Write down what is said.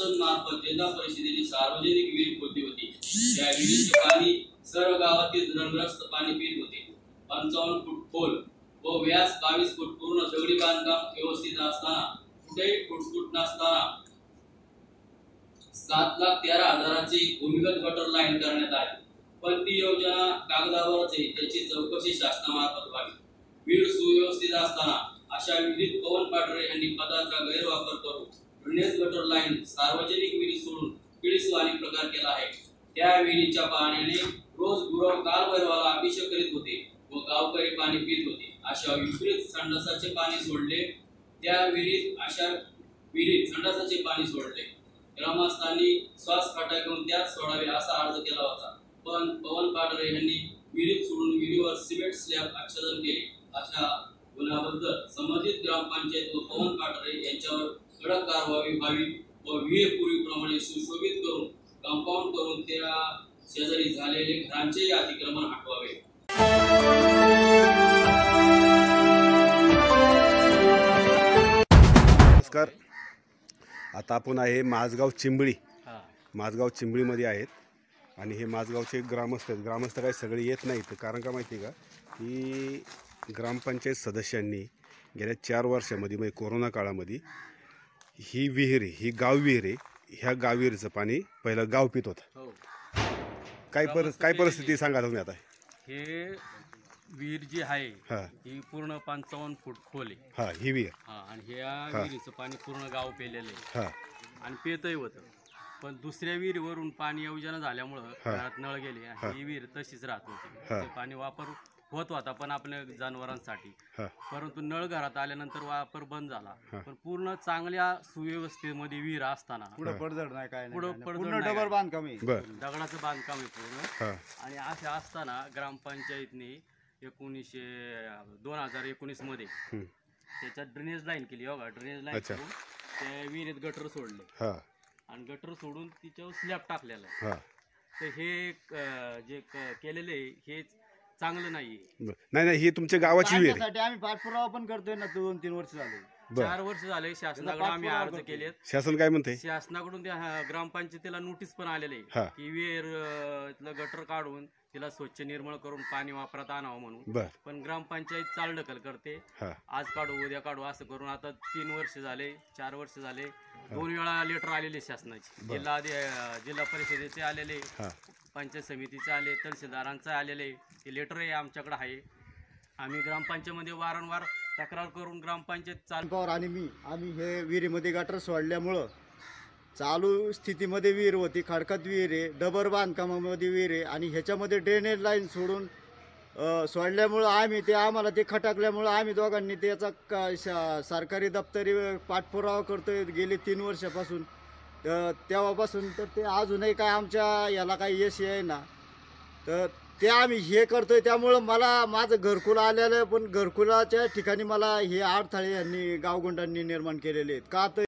शासनामार्फत जिल्हा परिषदेने सार्वजनिक विहीर खोदली होती। त्या विहिरीचे पाणी सर्व गावातील ऋणग्रस्त पाणी पीत होते। 55 फूट खोल व व्यास 22 फूट पूर्ण दगडी बांधकाम व्यवस्थित असताना कुठेही फुटफुट नसताना 7,13,000ची भूमिगत गटर लाईन करण्यात आली। पण ती योजना कागदावरच आहे, त्याची चौकशी शासनामार्फत व्हावी। विहीर सुव्यवस्थित असताना अशा विहिरीत पवन पाटरे यांनी पदाचा गैरवापर करून ड्रेनेज गटर लाईन सार्वजनिक विहिरी सोडून किळीसवाणी प्रकार केला आहे। त्या विहिरीच्या पाण्याने रोज गुरव कालभैरवाला अभिषेक करीत होते व गावकरी पाणी पीत होते। अशा विपरीत संडासाचे पाणी सोडले। त्या विहिरीत संडासाचे पाणी सोडले। ग्रामस्थांनी श्वास खाटा घेऊन त्यात सोडावे असा अर्ज केला होता, पण पवन पाटरे यांनी विहिरीत सोडून विहिरीवर सिमेंट स्लॅब आच्छादन केले। अशा गुन्ह्याबद्दल संबंधित ग्रामपंचायत व पवन पाटरे यांच्यावर कडक कारवाई व्हावी व विहीर पूर्वीप्रमाणे सुशोभित करून कंपाऊंड करून त्या शेजारी झालेले घरांचे अतिक्रमण हटवावे। नमस्कार, आता आपण आहे माझगाव चिंबळी। माझगाव चिंबळीमध्ये आहेत आणि हे माझगावचे ग्रामस्थ आहेत। ग्रामस्थ काही सगळे येत नाहीत, कारण का माहिती आहे का, की ग्रामपंचायत सदस्यांनी गेल्या 4 वर्षामध्ये म्हणजे कोरोना काळामध्ये ही विहीर ही गाव विहीर आहे, ह्या गाव विहिरीचं पाणी पहिलं गाव पित होतं। काय परिस्थिती सांगा तुम्ही आता? हे विहीर जी आहे ही पूर्ण 55 फूट खोल आहे। ही विहीर आणि ह्या विहिरीचं पाणी पूर्ण गाव पेलेलं आहे आणि पेतही होतं। पण दुसऱ्या विहिरीवरून पाणी योजना झाल्यामुळं घरात नळ गेले आणि ही विहीर तशीच राहत होती। पाणी वापर होत होता पण आपल्या जनावरांसाठी, परंतु नळ घरात आल्यानंतर वापर बंद झाला। पण पूर्ण चांगल्या सुव्यवस्थेमध्ये विहीर असताना पुढे पडझड नाही, काय पुढे डबल बांधकाम आहे, दगडाचं बांधकाम आहे पूर्ण। आणि असे असताना ग्रामपंचायतने 2019 मध्ये त्याच्यात ड्रेनेज लाईन केली। बघा, ड्रेनेज लाईन करून त्या विहिरीत गटर सोडले आणि गटर सोडून तिच्यावर स्लॅब टाकलेला आहे। तर हे जे केलेले हे चांगलं नाही। ही तुमच्या गावाची विहीर आहे। आम्ही पाठपुरावा पण करतोय ना, 2-3 वर्ष झाले, 4 वर्ष झाले शासनाकडे आम्ही अर्ज केले। शासन काय म्हणते? शासनाकडून त्या ग्रामपंचायतीला नोटीस पण आलेले की विहीर गटर काढून तिला स्वच्छ निर्मळ करून पाणी वापरात आणावं म्हणून। पण ग्रामपंचायत चालढकल करते, आज काढू उद्या काढू असं करून आता 3 वर्ष झाले, 4 वर्ष झाले। 2 वेळा लेटर आलेले शासनाचे, जिल्हा परिषदेचे आलेले, पंचायत समितीचे आले, तहसीलदारांचे आलेले, ते लेटर आहे आमच्याकडे आहे। आम्ही ग्रामपंचायतमध्ये वारंवार तक्रार करून ग्रामपंचायत चालू आणि आम्ही हे विहिरीमध्ये गटर सोडल्यामुळं चालू स्थितीमध्ये विहीर होती, खडकात विहीर आहे, डबर बांधकामामध्ये विहीर आहे आणि ह्याच्यामध्ये ड्रेनेज लाईन सोडून सोडल्यामुळं आम्हाला ते खटकल्यामुळं आम्ही दोघांनी त्याचा सरकारी दप्तरी पाठपुरावा करतोय गेले 3 वर्षापासून। तेव्हापासून तर ते अजूनही काय आमच्या याला काही यश आहे ना, तर ते आम्ही हे करतोय। त्यामुळं मला माझं घरकुल आलेलं, पण घरकुलाच्या ठिकाणी मला हे अडथळे यांनी गावगुंडांनी निर्माण केलेले आहेत का?